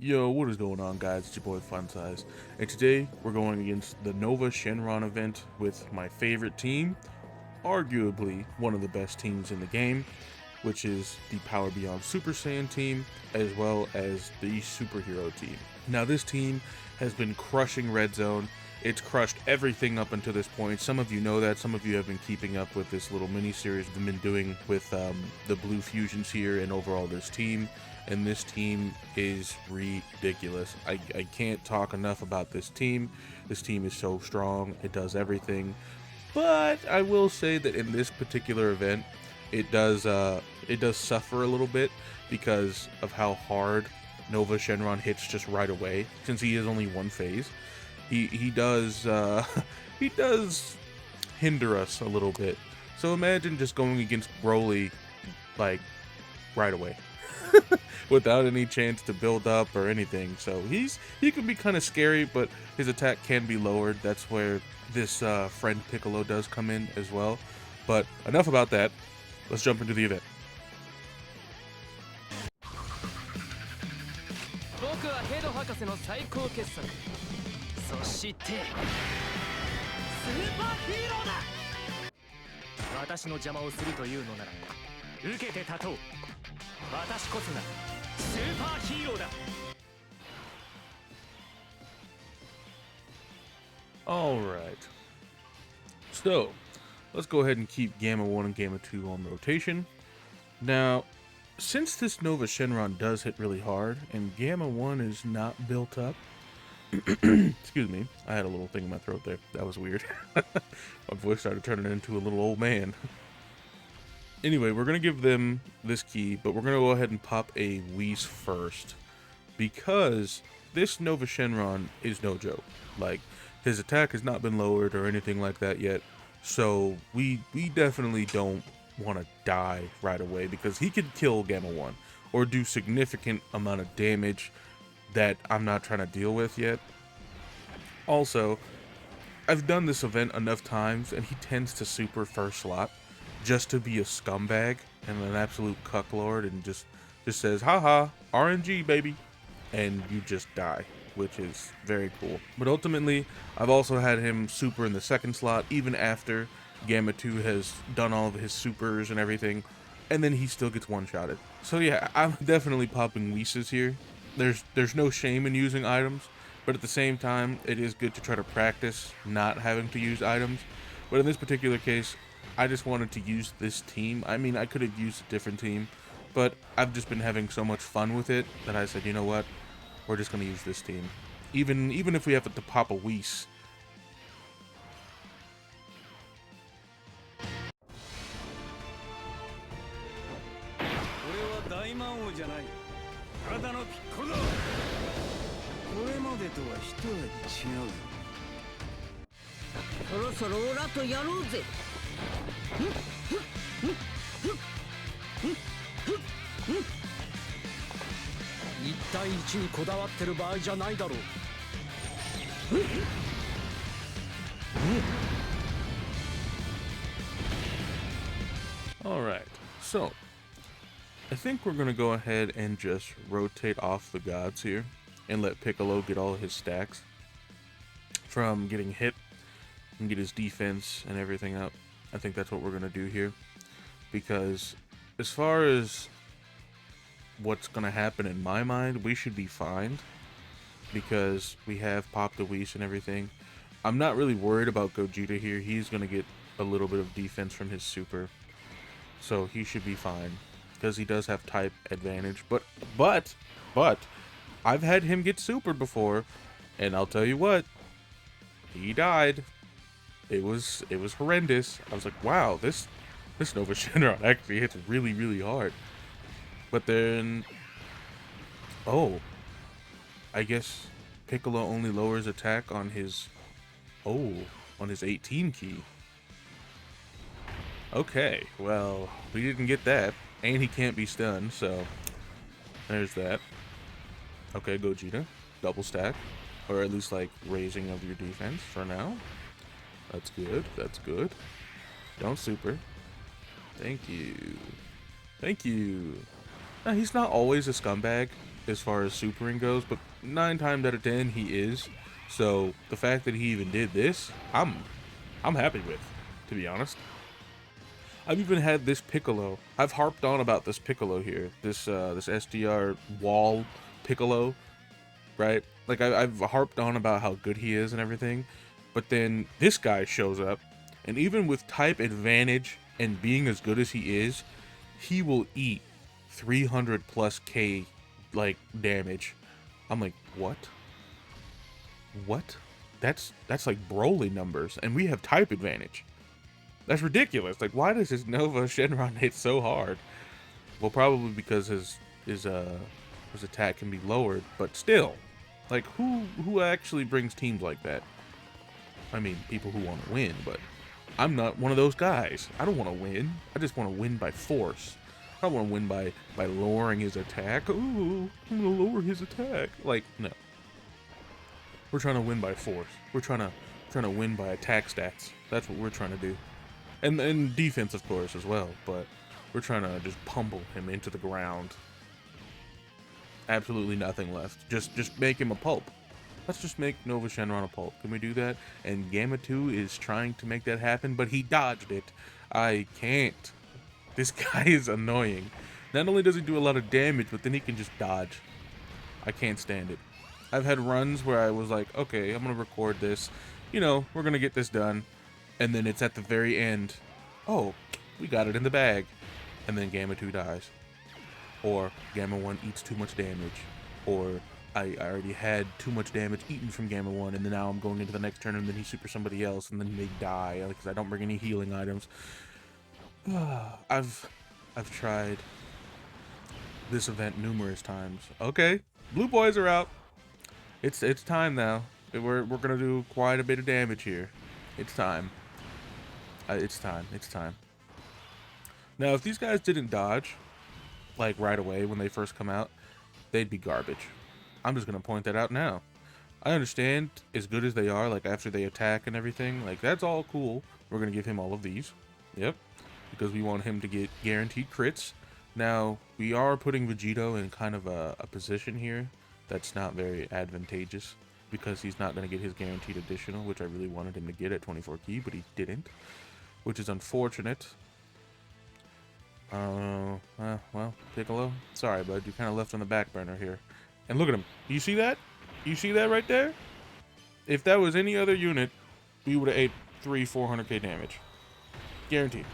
Yo, what is going on, guys? It's your boy Fun Size, and today we're going against the Nova Shenron event with my favorite team, arguably one of the best teams in the game, which is the Power Beyond Super Saiyan team, as well as the superhero team. Now, this team has been crushing Red Zone. It's crushed everything up until this point. Some of you know that. Some of you have been keeping up with this little mini-series we've been doing with the Blue Fusions here and overall this team. And this team is ridiculous. I can't talk enough about this team. This team is so strong. It does everything. But I will say that in this particular event, it does suffer a little bit because of how hard Nova Shenron hits just right away. Since he is only one phase, he does he does hinder us a little bit. So imagine just going against Broly like right away. Without any chance to build up or anything. So he can be kind of scary, but his attack can be lowered. That's where this friend Piccolo does come in as well. But enough about that. Let's jump into the event. Alright, so let's go ahead and keep Gamma 1 and Gamma 2 on rotation. Now, since this Nova Shenron does hit really hard, and Gamma 1 is not built up, excuse me, I had a little thing in my throat there, that was weird. My voice started turning into a little old man. Anyway, we're going to give them this key, but we're going to go ahead and pop a Whis first, because this Nova Shenron is no joke. Like, his attack has not been lowered or anything like that yet, so we definitely don't want to die right away, because he could kill Gamma 1 or do significant amount of damage that I'm not trying to deal with yet. Also, I've done this event enough times, and he tends to super first slot just to be a scumbag and an absolute cucklord, and just says, haha, RNG, baby, and you just die, which is very cool. But ultimately, I've also had him super in the second slot, even after Gamma 2 has done all of his supers and everything, and then he still gets one-shotted. So yeah, I'm definitely popping Whis here. There's no shame in using items, but at the same time, it is good to try to practice not having to use items. But in this particular case, I just wanted to use this team. I mean, I could have used a different team, but I've just been having so much fun with it that I said, you know what? We're just going to use this team. Even if we have to pop a Whis. Alright, so I think we're going to go ahead and just rotate off the gods here and let Piccolo get all his stacks from getting hit and get his defense and everything up. I think that's what we're going to do here, because as far as what's going to happen in my mind, we should be fine because we have popped the Whis and everything. I'm not really worried about Gogeta here. He's going to get a little bit of defense from his super, so he should be fine because he does have type advantage. But I've had him get super before, and I'll tell you what, he died. It was horrendous. I was like, wow, this Nova Shenron actually hits really, really hard. But then, oh, I guess Piccolo only lowers attack on his, on his 18 key. Okay, well, we didn't get that, and he can't be stunned, so there's that. Okay, Gogeta, double stack, or at least like raising of your defense for now. That's good, that's good. Don't super. Thank you. Thank you. No, he's not always a scumbag. as far as supering goes, but 9 times out of 10 he is. So the fact that he even did this, I'm happy with, to be honest. I've even had this Piccolo. I've harped on about this Piccolo here. This SDR wall Piccolo, right? Like I've harped on about how good he is and everything, but then this guy shows up, and even with type advantage and being as good as he is, he will eat 300 plus K like damage. I'm like, what? What? That's like Broly numbers, and we have type advantage. That's ridiculous. Like, why does his Nova Shenron hit so hard? Well, probably because his attack can be lowered, but still, like, who actually brings teams like that? I mean, people who want to win, but I'm not one of those guys. I don't want to win. I just want to win by force. I don't want to win by lowering his attack. Ooh, I'm gonna lower his attack. Like, no. We're trying to win by force. We're trying to win by attack stats. That's what we're trying to do. And defense, of course, as well, but we're trying to just pummel him into the ground. Absolutely nothing left. Just make him a pulp. Let's just make Nova Shenron a pulp. Can we do that? And Gamma 2 is trying to make that happen, but he dodged it. I can't. This guy is annoying. Not only does he do a lot of damage, but then he can just dodge. I can't stand it. I've had runs where I was like, okay, I'm going to record this. You know, we're going to get this done. And then it's at the very end. Oh, we got it in the bag. And then Gamma 2 dies. Or Gamma 1 eats too much damage. Or I already had too much damage eaten from Gamma 1, and then now I'm going into the next turn, and then he super somebody else, and then they die because I don't bring any healing items. I've tried this event numerous times. Okay, blue boys are out. It's time now. We're gonna do quite a bit of damage here. It's time. It's time. It's time. Now, if these guys didn't dodge, like right away when they first come out, they'd be garbage. I'm just gonna point that out now. I understand, as good as they are, like after they attack and everything, like that's all cool. We're gonna give him all of these. Yep. Because we want him to get guaranteed crits. Now, we are putting Vegito in kind of a position here that's not very advantageous, because he's not going to get his guaranteed additional, which I really wanted him to get at 24 key, but he didn't, which is unfortunate. Well, Piccolo, sorry, bud, you kind of left on the back burner here. And look at him. You see that? You see that right there? If that was any other unit, we would have ate 400k damage. Guaranteed.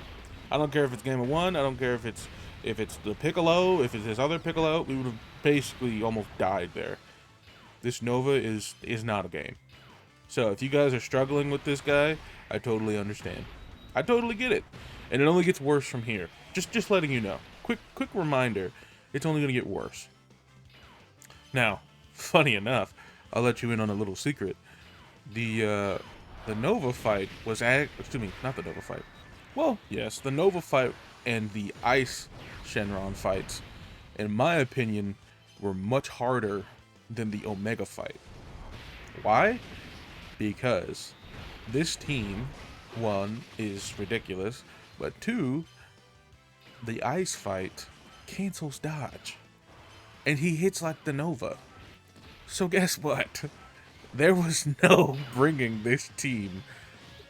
I don't care if it's Gamma 1, I don't care if it's the Piccolo, if it's his other Piccolo, we would have basically almost died there. This Nova is not a game. So if you guys are struggling with this guy, I totally understand. I totally get it. And it only gets worse from here. Just letting you know. Quick reminder, it's only going to get worse. Now, funny enough, I'll let you in on a little secret. The Nova fight was excuse me, not the Nova fight. Well, yes, the Nova fight and the Ice Shenron fights, in my opinion, were much harder than the Omega fight. Why? Because this team, 1, is ridiculous, but 2, the Ice fight cancels dodge. And he hits like the Nova. So guess what? There was no bringing this team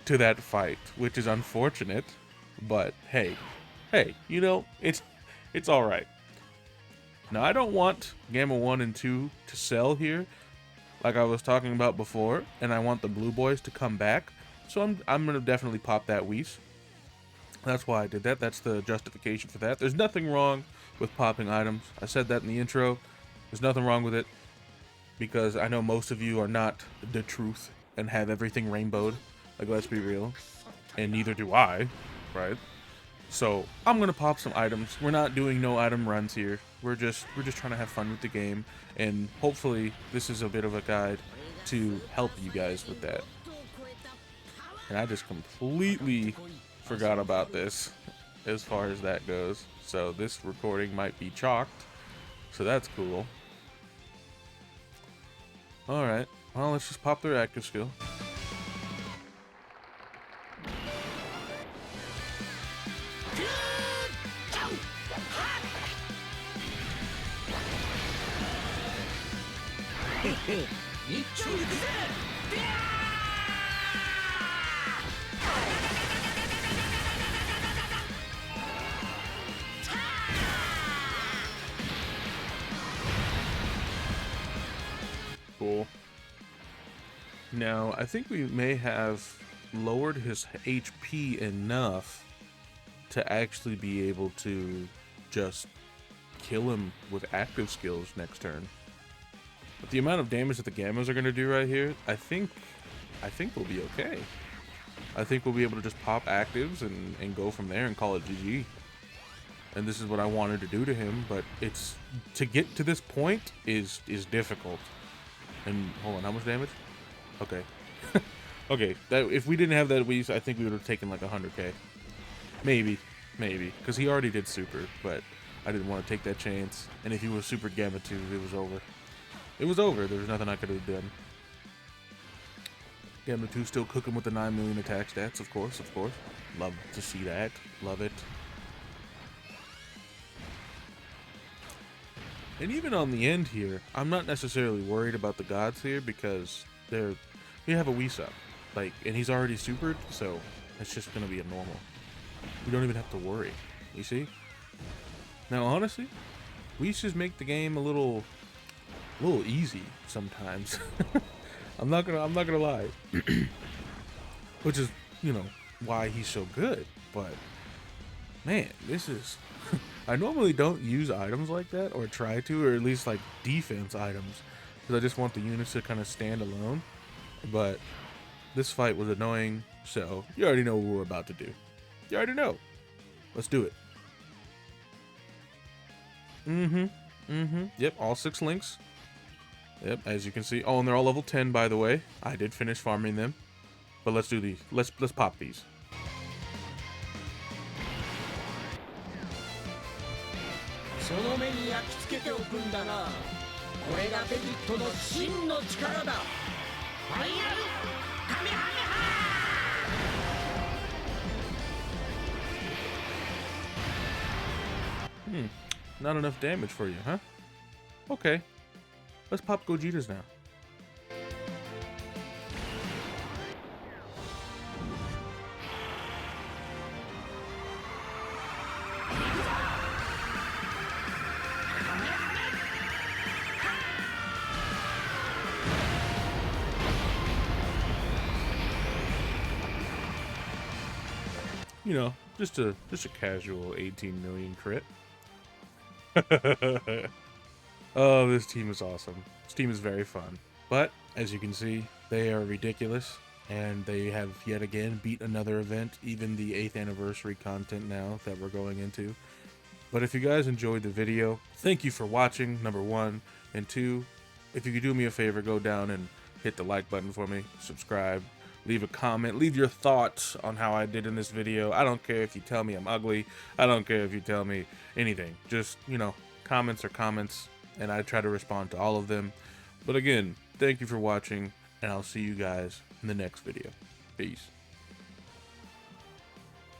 to that fight, which is unfortunate, but hey, you know, it's all right. Now, I don't want Gamma 1 and 2 to sell here, like I was talking about before, and I want the blue boys to come back, so I'm gonna definitely pop that Whis. That's why I did that. That's the justification for that. There's nothing wrong with popping items. I said that in the intro. There's nothing wrong with it, because I know most of you are not the truth and have everything rainbowed. Like, let's be real. And neither do I, right? So I'm gonna pop some items. We're not doing no item runs here. We're just trying to have fun with the game, and hopefully this is a bit of a guide to help you guys with that. And I just completely forgot about this as far as that goes. So this recording might be chalked. So that's cool. Alright, well, let's just pop the reactive skill. Cool. Now, I think we may have lowered his HP enough to actually be able to just kill him with active skills next turn. But the amount of damage that the Gammas are going to do right here, I think we'll be okay. I think we'll be able to just pop actives and go from there and call it GG. And this is what I wanted to do to him, but it's to get to this point is difficult. And hold on, how much damage? Okay. Okay, that if we didn't have that, I think we would have taken like 100k. Maybe, because he already did super, but I didn't want to take that chance. And if he was super Gamma 2, it was over. It was over. There was nothing I could have done. Gamma 2 still cooking with the 9 million attack stats, of course, of course. Love to see that. Love it. And even on the end here, I'm not necessarily worried about the gods here because we have a Wii-Sub. Like, and he's already supered, so it's just gonna be a normal. We don't even have to worry. You see? Now honestly, we just make the game a little easy sometimes. I'm not gonna lie. Which is, you know, why he's so good. But man, this is I normally don't use items like that, or try to, or at least like defense items, because I just want the units to kind of stand alone. But this fight was annoying, so you already know what we're about to do. You already know. Let's do it. Yep, all 6 links. Yep, as you can see. Oh, and they're all level 10, by the way. I did finish farming them. But let's do these. Let's pop these. Not enough damage for you, huh? Okay. Let's pop Gogeta's now. You know, just a casual 18 million crit. Oh, this team is awesome. This team is very fun. But, as you can see, they are ridiculous. And they have yet again beat another event, even the 8th anniversary content now that we're going into. But if you guys enjoyed the video, thank you for watching, number 1. And 2, if you could do me a favor, go down and hit the like button for me, subscribe, leave a comment, leave your thoughts on how I did in this video. I don't care if you tell me I'm ugly. I don't care if you tell me anything. Just, you know, comments are comments, and I try to respond to all of them. But again, thank you for watching, and I'll see you guys in the next video. Peace.